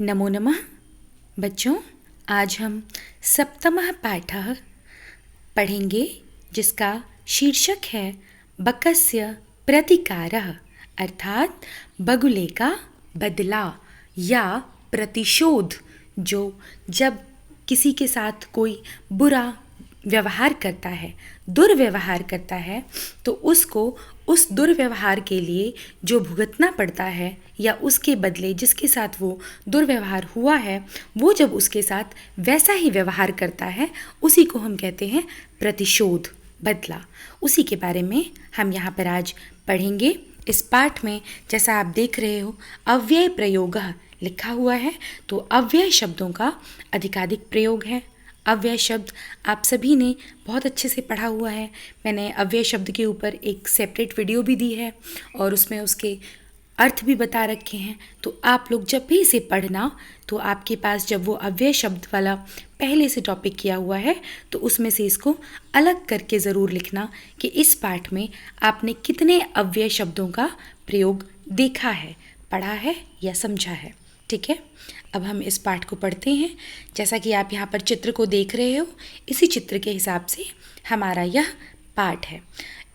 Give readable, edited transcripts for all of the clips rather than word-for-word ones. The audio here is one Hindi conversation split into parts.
नमो नमः। बच्चों, आज हम सप्तमः पाठः पढ़ेंगे जिसका शीर्षक है बकस्य प्रतिकारः, अर्थात बगुले का बदला या प्रतिशोध। जो जब किसी के साथ कोई बुरा व्यवहार करता है, दुर्व्यवहार करता है, तो उसको उस दुर्व्यवहार के लिए जो भुगतना पड़ता है या उसके बदले जिसके साथ वो दुर्व्यवहार हुआ है, वो जब उसके साथ वैसा ही व्यवहार करता है, उसी को हम कहते हैं प्रतिशोध, बदला। उसी के बारे में हम यहाँ पर आज पढ़ेंगे। इस पाठ में जैसा आप देख रहे हो अव्यय प्रयोगः लिखा हुआ है, तो अव्यय शब्दों का अधिकाधिक प्रयोग है। अव्यय शब्द आप सभी ने बहुत अच्छे से पढ़ा हुआ है। मैंने अव्यय शब्द के ऊपर एक सेपरेट वीडियो भी दी है और उसमें उसके अर्थ भी बता रखे हैं। तो आप लोग जब भी इसे पढ़ना, तो आपके पास जब वो अव्यय शब्द वाला पहले से टॉपिक किया हुआ है, तो उसमें से इसको अलग करके ज़रूर लिखना कि इस पाठ में आपने कितने अव्यय शब्दों का प्रयोग देखा है, पढ़ा है या समझा है। ठीक है, अब हम इस पाठ को पढ़ते हैं। जैसा कि आप यहाँ पर चित्र को देख रहे हो, इसी चित्र के हिसाब से हमारा यह पाठ है।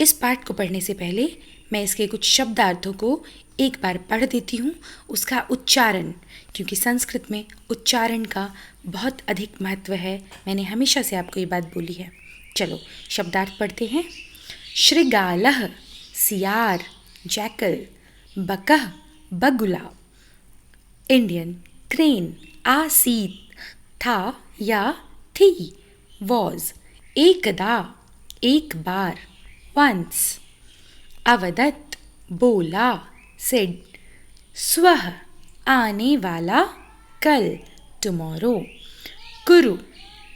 इस पाठ को पढ़ने से पहले मैं इसके कुछ शब्दार्थों को एक बार पढ़ देती हूँ, उसका उच्चारण, क्योंकि संस्कृत में उच्चारण का बहुत अधिक महत्व है। मैंने हमेशा से आपको ये बात बोली है। चलो शब्दार्थ पढ़ते हैं। श्रृगालः सियार, जैकल। बकः बगुला। इंडियन क्रेन आसीत, था या थी। वॉज एकदा, एक बार, वंस। अवदत बोला, सेड। स्वः आने वाला, कल, टुमारो। कुरु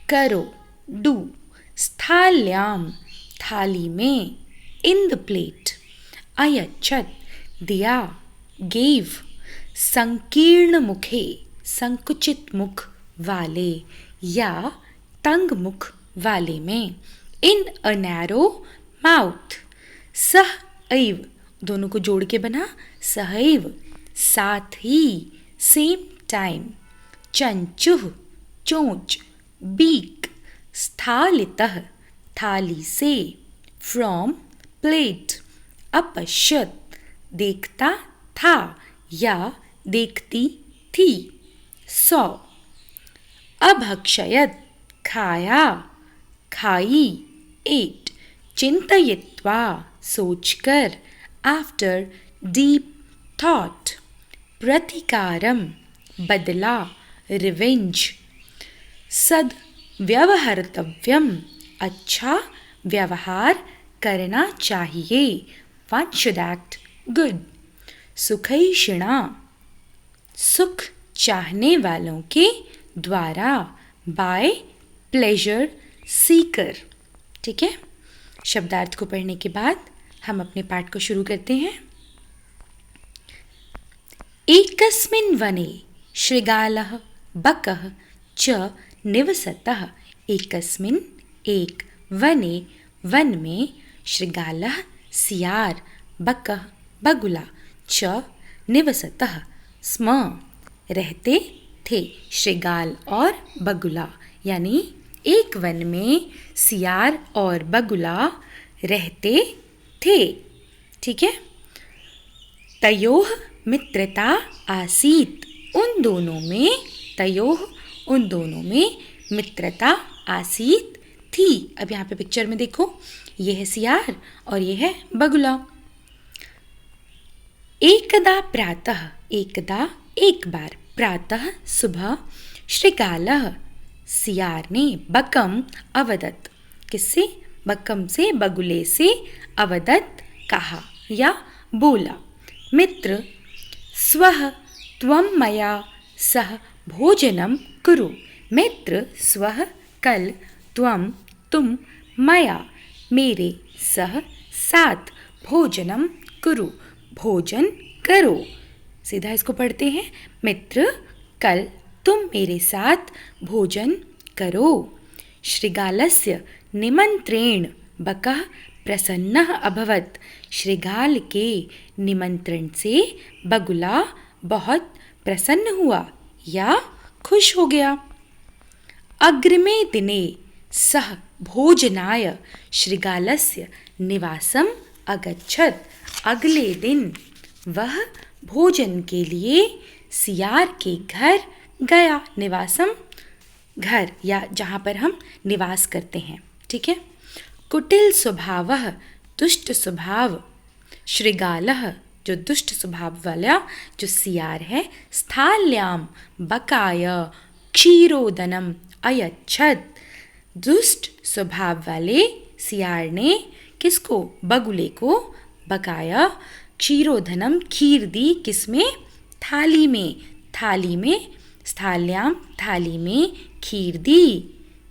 करो, डू। स्थाल्याम थाली में, इन द प्लेट। अयच्छत दिया, गेव। संकीर्ण मुखे संकुचित मुख वाले या तंग मुख वाले में, इन अ नैरो माउथ। सह एव, दोनों को जोड़ के बना सहैव, साथ ही, सेम टाइम। चंचुह चोंच, बीक। स्थालितः थाली से, फ्रॉम प्लेट। अपश्यत देखता था या देखती थी, सौ। अभक्षयत खाया, खाई, एट। चिंतयित्वा सोचकर, आफ्टर डीप थॉट। प्रतिकारम बदला, रिवेंज। सद व्यवहर्तव्यम, अच्छा व्यवहार करना चाहिए, वन शुड एक्ट गुड। सुखैषिणा, सुख चाहने वालों के द्वारा, बाय प्लेजर सीकर। ठीक है, शब्दार्थ को पढ़ने के बाद हम अपने पाठ को शुरू करते हैं। एकस्मिन् वने शृगालः बकः च निवसतः। एकस्मिन् एक, वने वन में, शृगालः सियार, बकः बगुला, च निवसतः स्म रहते थे। शृगाल और बगुला यानी एक वन में सियार और बगुला रहते थे। ठीक है। तयोः मित्रता आसीत, उन दोनों में, तयोः उन दोनों में, मित्रता आसीत थी। अब यहाँ पे पिक्चर में देखो, ये है सियार और ये है बगुला। एकदा प्रातः, एकदा एक बार, प्रातः सुबह, शृगालः सियार ने, बकम अवदत, किससे, बकम से, बगुले से, अवदत कहा या बोला। मित्र, स्वः त्वं मया सह भोजनं कुरु। मित्र, स्वः कल, त्वं तुम, मया मेरे, सह साथ, भोजनम कुरु भोजन करो। सीधा इसको पढ़ते हैं, मित्र कल तुम मेरे साथ भोजन करो। शृगालस्य निमंत्रेण बकः प्रसन्नः अभवत्। शृगाल के निमंत्रण से बगुला बहुत प्रसन्न हुआ या खुश हो गया। अग्रिमे दिने सः भोजनाय शृगालस्य निवासम अगच्छत्। अगले दिन वह भोजन के लिए सियार के घर गया। निवासम घर या जहाँ पर हम निवास करते हैं, ठीक है। कुटिल स्वभावः दुष्ट स्वभाव शृगालः जो दुष्ट स्वभाव वाला जो सियार है, स्थाल्याम बकाय क्षीरोदनम अयच्छत्। दुष्ट स्वभाव वाले सियार ने किसको? बगुले को बकाया क्षीरोधनम खीर दी। किसमें? थाली में। थाली में स्थाल्याम थाली में खीर दी।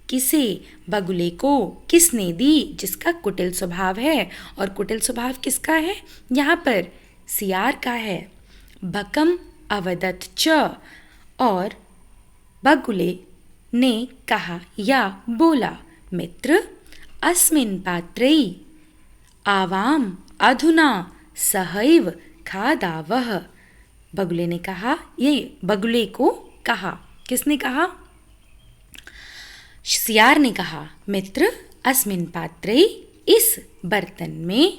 किसे? बगुले को। किसने दी? जिसका कुटिल स्वभाव है। और कुटिल स्वभाव किसका है? यहाँ पर सियार का है। बकम अवदत च और बगुले ने कहा या बोला, मित्र अस्मिन् पात्रे आवाम अधुना सहैव खादावः। बगुले ने कहा, ये बगुले को कहा। किसने कहा? सियार ने कहा, मित्र अस्मिन् पात्रे इस बर्तन में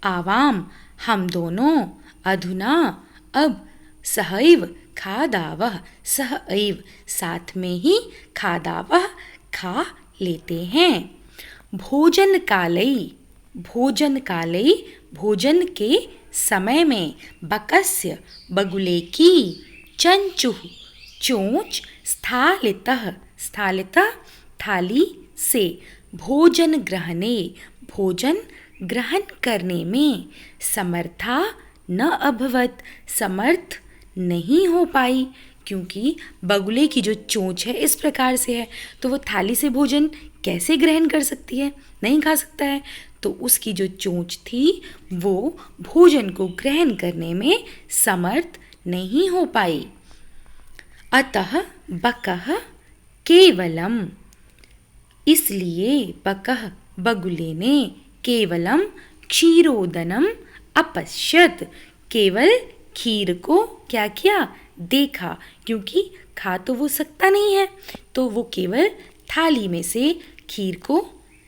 आवाम हम दोनों अधुना अब सहैव खादावः सहैव साथ में ही खादावः खा लेते हैं। भोजन कालै भोजन कालै भोजन के समय में बकस्य बगुले की चंचुः चोंच स्थालितः स्थालितः थाली से भोजन ग्रहणे भोजन ग्रहण करने में समर्था न अभवत समर्थ नहीं हो पाई। क्योंकि बगुले की जो चोंच है इस प्रकार से है तो वो थाली से भोजन कैसे ग्रहण कर सकती है? नहीं खा सकता है। तो उसकी जो चोंच थी वो भोजन को ग्रहण करने में समर्थ नहीं हो पाई। अतः बकः केवलम इसलिए बकः बगुले ने केवलम क्षीरोदनम अपश्यत केवल खीर को क्या किया? देखा। क्योंकि खा तो वो सकता नहीं है तो वो केवल थाली में से खीर को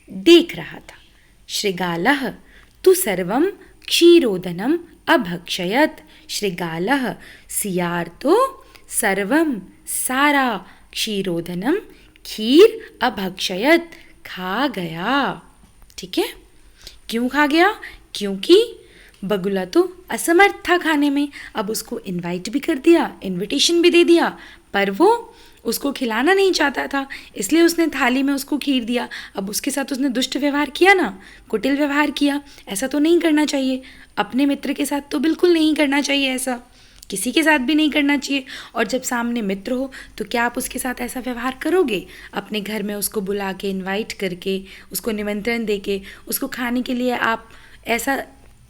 देख रहा था। शृगालः तु सर्वं क्षीरोदनम अभक्षयत। शृगालः सियार तो सर्वम सारा क्षीरोदनम खीर अभक्षयत खा गया। ठीक है। क्यों खा गया? क्योंकि बगुला तो असमर्थ था खाने में। अब उसको इनवाइट भी कर दिया, इनविटेशन भी दे दिया, पर वो उसको खिलाना नहीं चाहता था, इसलिए उसने थाली में उसको खीर दिया। अब उसके साथ उसने दुष्ट व्यवहार किया ना, कुटिल व्यवहार किया। ऐसा तो नहीं करना चाहिए। अपने मित्र के साथ तो बिल्कुल नहीं करना चाहिए, ऐसा किसी के साथ भी नहीं करना चाहिए। और जब सामने मित्र हो तो क्या आप उसके साथ ऐसा व्यवहार करोगे? अपने घर में उसको बुला के, इनवाइट करके, उसको निमंत्रण दे के, उसको खाने के लिए आप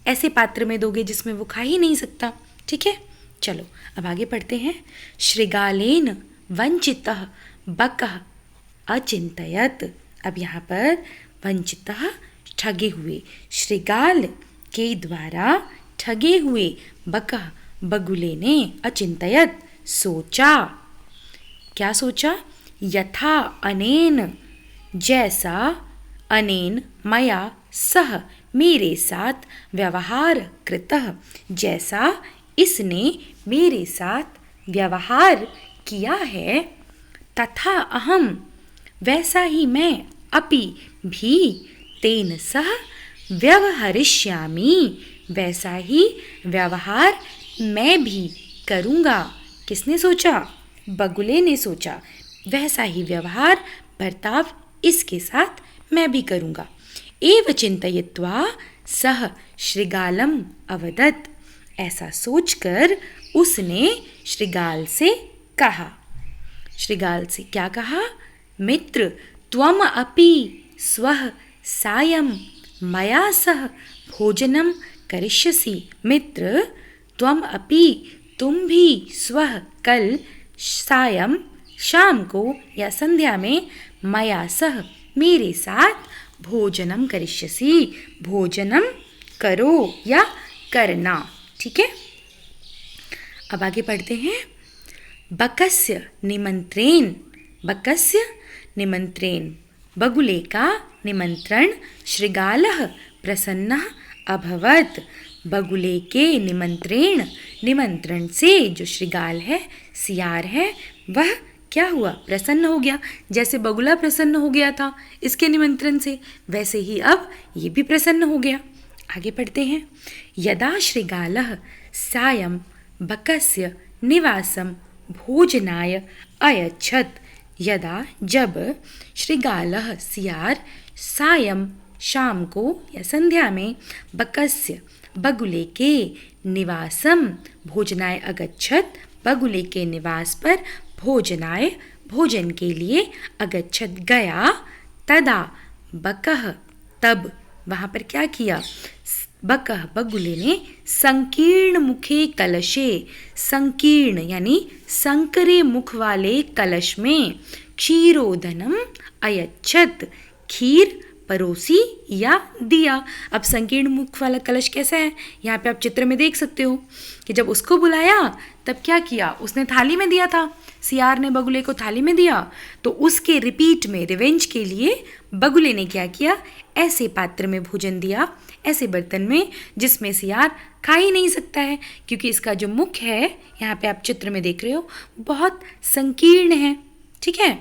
ऐसे पात्र में दोगे जिसमें वो खा ही नहीं सकता। ठीक है, चलो अब आगे पढ़ते हैं। शृगालेन वंचितः बकः अचिंतयत। अब यहाँ पर वंचितः ठगे हुए, शृगाल के द्वारा ठगे हुए बकः बगुले ने अचिंतयत सोचा। क्या सोचा? यथा अनेन जैसा अनेन मया सह मेरे साथ व्यवहार कृतः जैसा इसने मेरे साथ व्यवहार किया है, तथा अहम वैसा ही मैं अपि भी तेन सह व्यवहरिष्यामि वैसा ही व्यवहार मैं भी करूँगा। किसने सोचा? बगुले ने सोचा। वैसा ही व्यवहार बर्ताव इसके साथ मैं भी करूँगा। एव चिंतयित्वा सह शृगालम अवदत्। ऐसा सोचकर उसने शृगाल से कहा। शृगाल से क्या कहा? मित्र त्वम अपि स्वः सायं मया सह भोजनम करिष्यसि। मित्र त्वम अपि तुम भी स्वः कल सायं शाम को या संध्या में मया सह मेरे साथ भोजनम करिष्यसि भोजनम करो या करना। ठीक है, अब आगे पढ़ते हैं। बकस्य निमंत्रेण, बकस्य निमंत्रेण, बगुले का निमंत्रण शृगालः प्रसन्नः अभवत्। बगुले के निमंत्रण से जो शृगाल है, सियार है, वह क्या हुआ? प्रसन्न हो गया। जैसे बगुला प्रसन्न हो गया था इसके निमंत्रण से, वैसे ही अब ये भी प्रसन्न हो गया। आगे पढ़ते हैं। यदा शृगालः सायं बकस्य निवासं भोजनाय अयच्छत्। यदा जब शृगालः सियार सायं शाम को या संध्या में बकस्य बगुले के निवासम भोजनाय अगच्छत्, बगुले के निवास पर भोजनाय भोजन के लिए अगच्छत् गया, तदा बकः तब वहाँ पर क्या किया? बकः बगुले ने संकीर्ण मुखे कलशे, संकीर्ण यानी संकरे मुख वाले कलश में क्षीरोदनम अयच्छत्, खीर परोसी या दिया। अब संकीर्ण मुख वाला कलश कैसा है? यहाँ पे आप चित्र में देख सकते हो कि जब उसको बुलाया तब क्या किया? उसने थाली में दिया था, सियार ने बगुले को थाली में दिया, तो उसके रिपीट में रिवेंज के लिए बगुले ने क्या किया? ऐसे पात्र में भोजन दिया, ऐसे बर्तन में जिसमें सियार खा ही नहीं सकता है, क्योंकि इसका जो मुख है, यहाँ पे आप चित्र में देख रहे हो, बहुत संकीर्ण है। ठीक है।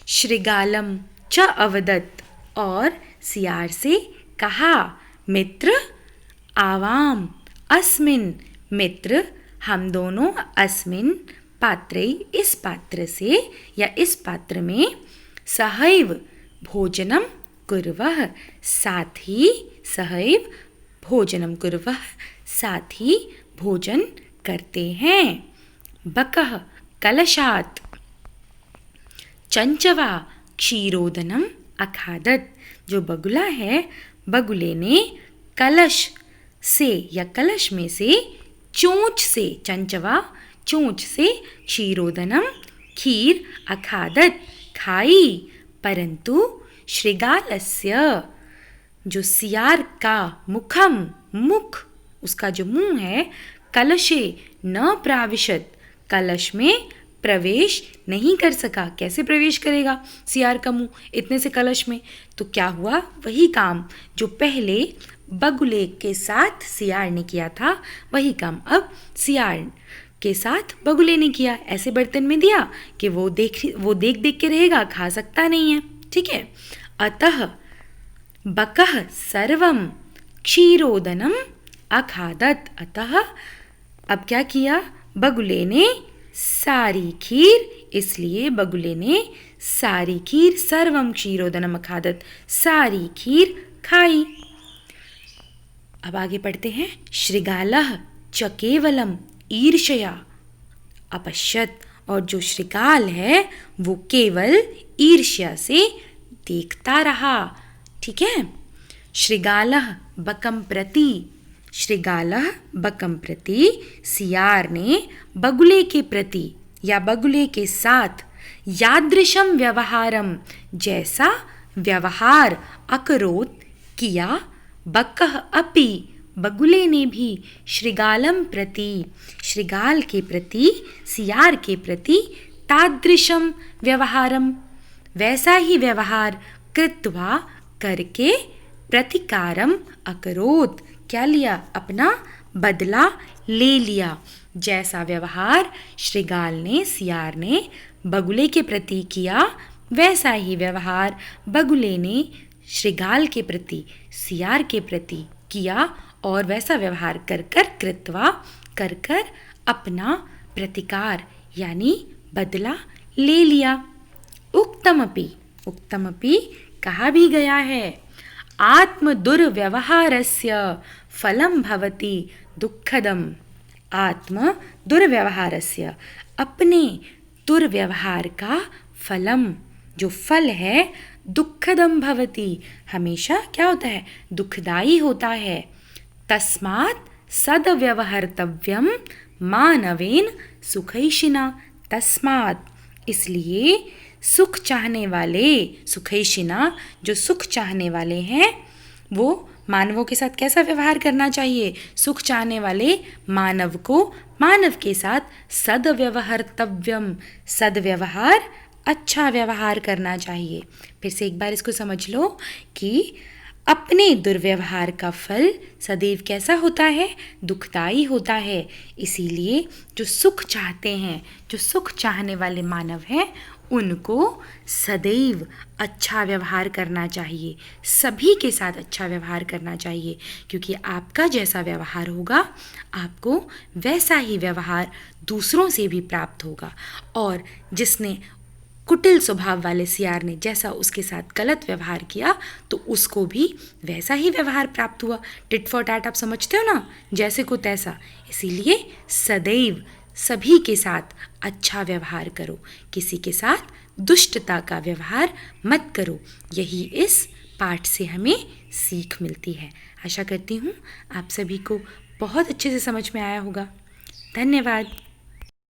शृगालम च अवदत्, और सियार से कहा, मित्र आवाम अस्मिन, मित्र हम दोनों अस्मिन पात्रे, इस पात्र से या इस पात्र में सहैव भोजनम कुर्वः, साथ ही सहैव भोजनम कुर्वः, साथ ही भोजन करते हैं। बकः कलशात् चंचवा क्षीरोदनम अखादत, जो बगुला है, बगुले ने कलश से या कलश में से चोंच से, चंचवा चोंच से, क्षीरोदनम खीर, अखादत खाई, परंतु शृगालस्य जो सियार का मुखम, मुख उसका जो मुंह है, कलशे न प्राविशत, कलश में प्रवेश नहीं कर सका। कैसे प्रवेश करेगा सियार का मुंह इतने से कलश में? तो क्या हुआ? वही काम जो पहले बगुले के साथ सियार ने किया था, वही काम अब सियार के साथ बगुले ने किया। ऐसे बर्तन में दिया कि वो देख देख के रहेगा, खा सकता नहीं है। ठीक है। अतः बकः सर्वम क्षीरोदनम अखादत, अतः अब क्या किया? बगुले ने सारी खीर, इसलिए बगुले ने सारी खीर, सर्वम क्षीरोदनम अखादत, सारी खीर खाई। अब आगे पढ़ते हैं। शृगालः च केवलम ईर्ष्या अपश्यत, और जो शृगाल है वो केवल ईर्ष्या से देखता रहा। ठीक है। शृगालः बकम प्रति, शृगालः बकम प्रति, सियार ने बगुले के प्रति या बगुले के साथ यादृशम व्यवहारम, जैसा व्यवहार अकरोत किया, बकः अपि बगुले ने भी शृगालम प्रति, शृगाल के प्रति, सियार के प्रति तादृशम व्यवहारम, वैसा ही व्यवहार कृत्वा करके, प्रतिकारम अकरोत क्या लिया? अपना बदला ले लिया। जैसा व्यवहार शृगाल ने, सियार ने बगुले के प्रति किया, वैसा ही व्यवहार बगुले ने शृगाल के प्रति, सियार के प्रति किया, और वैसा व्यवहार कर कर, कृत्वा कर कर, अपना प्रतिकार यानी बदला ले लिया। उक्तमपि, उक्तमपि कहा भी गया है, आत्म दुर्व्यवहारस्य फलम भवति दुःखदम, आत्म दुर्व्यवहारस्य, अपने दुर्व्यवहार का फलम, जो फल है, दुःखदम भवति, हमेशा क्या होता है? दुखदाई होता है। तस्मात् सद्व्यवहर्तव्यम मानवेन सुखैषिणा, तस्मात् इसलिए सुख चाहने वाले, सुखैषिणा जो सुख चाहने वाले हैं, वो मानवों के साथ कैसा व्यवहार करना चाहिए? सुख चाहने वाले मानव को मानव के साथ सद्व्यवहर्तव्यम, सद्व्यवहार, अच्छा व्यवहार करना चाहिए। फिर से एक बार इसको समझ लो कि अपने दुर्व्यवहार का फल सदैव कैसा होता है? दुखदाई होता है। इसीलिए जो सुख चाहते हैं, जो सुख चाहने वाले मानव हैं, उनको सदैव अच्छा व्यवहार करना चाहिए, सभी के साथ अच्छा व्यवहार करना चाहिए, क्योंकि आपका जैसा व्यवहार होगा आपको वैसा ही व्यवहार दूसरों से भी प्राप्त होगा। और जिसने कुटिल स्वभाव वाले सियार ने जैसा उसके साथ गलत व्यवहार किया तो उसको भी वैसा ही व्यवहार प्राप्त हुआ। टिट फॉर टैट आप समझते हो ना, जैसे को तैसा। इसीलिए सदैव सभी के साथ अच्छा व्यवहार करो, किसी के साथ दुष्टता का व्यवहार मत करो। यही इस पाठ से हमें सीख मिलती है। आशा करती हूँ आप सभी को बहुत अच्छे से समझ में आया होगा। धन्यवाद।